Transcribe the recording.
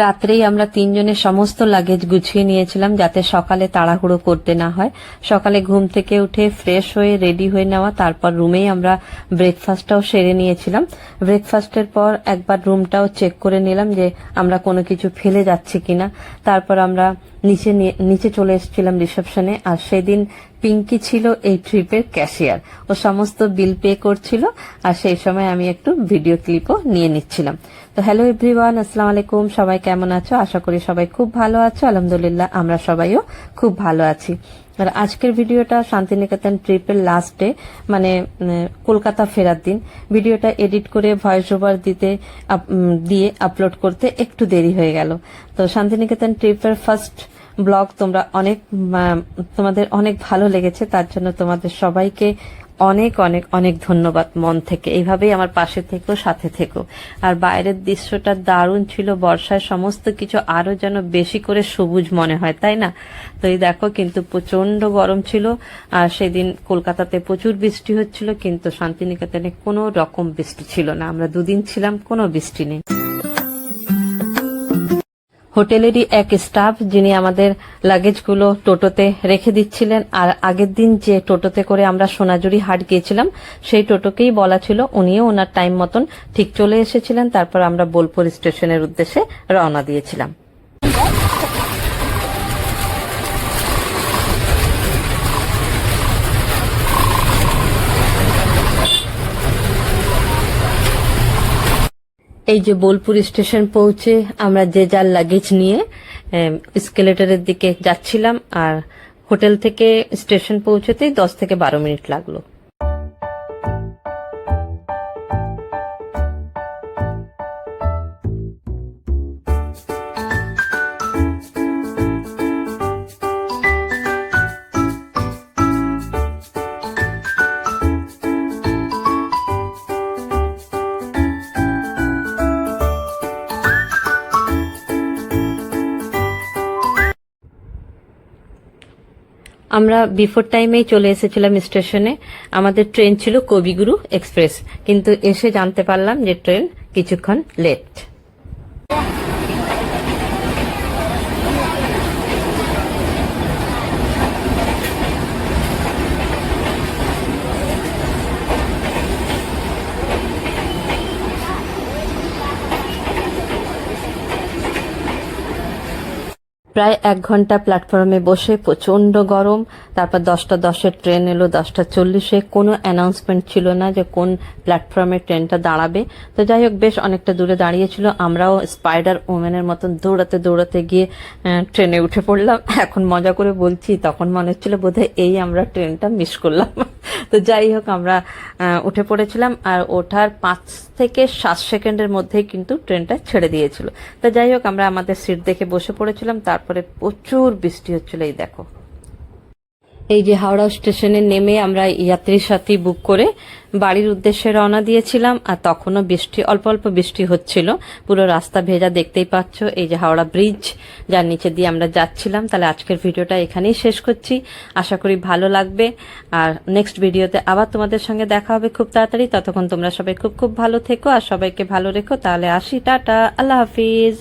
রাত্রেই আমরা তিনজনের সমস্ত লাগেজ গুছিয়ে নিয়েছিলাম যাতে সকালে তাড়াহুড়ো করতে না হয়। সকালে ঘুম থেকে উঠে ফ্রেশ হয়ে রেডি হয়ে নেওয়া, তারপর রুমেই আমরা ব্রেকফাস্টটাও সেরে নিয়েছিলাম। ব্রেকফাস্টের পর একবার রুমটাও চেক করে নিলাম যে আমরা কোনো কিছু ফেলে যাচ্ছি কিনা। তারপর আমরা নিচে চলে এসেছিলাম রিসেপশনে। আর সেদিন পিঙ্কি ছিল এই ট্রিপের ক্যাশিয়ার, ও সমস্ত বিল পে করছিল আর সেই সময় আমি একটু ভিডিও ক্লিপও নিয়ে নিচ্ছিলাম। তো হ্যালো এভরিওয়ান, আসসালামু আলাইকুম। সবাই কেমন আছো? আশা করি সবাই খুব ভালো আছো। আলহামদুলিল্লাহ আমরা সবাইও খুব ভালো আছি। আর আজকের ভিডিওটা শান্তিনিকেতন ট্রিপের লাস্ট ডে, মানে কলকাতা ফেরার দিন। ভিডিওটা এডিট করে ভয়েস ওভার দিয়ে আপলোড করতে একটু দেরি হয়ে গেল। তো শান্তিনিকেতন ট্রিপের ফার্স্ট ব্লগ তোমাদের অনেক ভালো লেগেছে, তার জন্য তোমাদের সবাইকে অনেক অনেক অনেক ধন্যবাদ মন থেকে। এইভাবেই আমার পাশে থেকো, সাথে থেকো। আর বাইরের দৃশ্যটা দারুণ ছিল, বর্ষায় সমস্ত কিছু আরো যেন বেশি করে সবুজ মনে হয়, তাই না? তো এই দেখো, কিন্তু প্রচন্ড গরম ছিল। আর সেদিন কলকাতাতে প্রচুর বৃষ্টি হচ্ছিল, কিন্তু শান্তিনিকেতনে কোনো রকম বৃষ্টি ছিল না। আমরা দুদিন ছিলাম, কোনো বৃষ্টি নেই। হোটেলেরই এক স্টাফ, যিনি আমাদের লাগেজগুলো টোটোতে রেখে দিচ্ছিলেন, আর আগের দিন যে টোটোতে করে আমরা সোনাঝুরি হাট গিয়েছিলাম সেই টোটোকেই বলা ছিল, উনিও ওনার টাইম মতন ঠিক চলে এসেছিলেন। তারপর আমরা বোলপুর স্টেশনের উদ্দেশ্যে রওনা দিয়েছিলাম। এই যে বোলপুর স্টেশন পৌঁছে আমরা যে যার লাগেজ নিয়ে স্কেলেটরের দিকে যাচ্ছিলাম। আর হোটেল থেকে স্টেশন পৌঁছতেই 10 থেকে 12 মিনিট লাগলো। আমরা বিফোর টাইমেই চলে এসেছিলাম স্টেশনে। আমাদের ট্রেন ছিল কবিগুরু এক্সপ্রেস, কিন্তু এসে জানতে পারলাম যে ট্রেন কিছুক্ষণ লেট। প্রায় 1 ঘন্টা প্ল্যাটফর্মে বসে, প্রচন্ড গরম। তারপর 10টা 10-এর ট্রেন এলো, 10টা 40-এ। কোনো অ্যানাউন্সমেন্ট ছিল না যে কোন প্ল্যাটফর্মে ট্রেনটা দাঁড়াবে। তো যাই হোক, বেশ অনেকটা দূরে দাঁড়িয়েছিল। আমরাও স্পাইডার ওমেনের মতন দৌড়াতে দৌড়াতে গিয়ে ট্রেনে উঠে পড়লাম। এখন মজা করে বলছি, তখন মনে হচ্ছিল বোধহয় এই আমরা ট্রেনটা মিস করলাম। তো যাই হোক, আমরা উঠে পড়েছিলাম। আর ওঠার 5 থেকে 7 সেকেন্ডের মধ্যেই কিন্তু ট্রেনটা ছেড়ে দিয়েছিল। তো যাই হোক, আমরা আমাদের সিট দেখে বসে পড়েছিলাম। তারপরে প্রচুর বৃষ্টি হচ্ছিল। এই দেখো, এই যে হাওড়া স্টেশনে নেমে আমরা যাত্রী সাথী বুক করে বাড়ির উদ্দেশ্যে রওনা দিয়েছিলাম। আর তখনও বৃষ্টি, অল্প অল্প বৃষ্টি হচ্ছিল, পুরো রাস্তা ভেজা, দেখতেই পাচ্ছ। এই যে হাওড়া ব্রিজ, যার নিচে দিয়ে আমরা যাচ্ছিলাম। তাহলে আজকের ভিডিওটা এখানেই শেষ করছি, আশা করি ভালো লাগবে। আর নেক্সট ভিডিওতে আবার তোমাদের সঙ্গে দেখা হবে খুব তাড়াতাড়ি। ততক্ষণ তোমরা সবাই খুব খুব ভালো থেকো আর সবাইকে ভালো রেখো। তাহলে আসি, টাটা, আল্লাহ হাফিজ।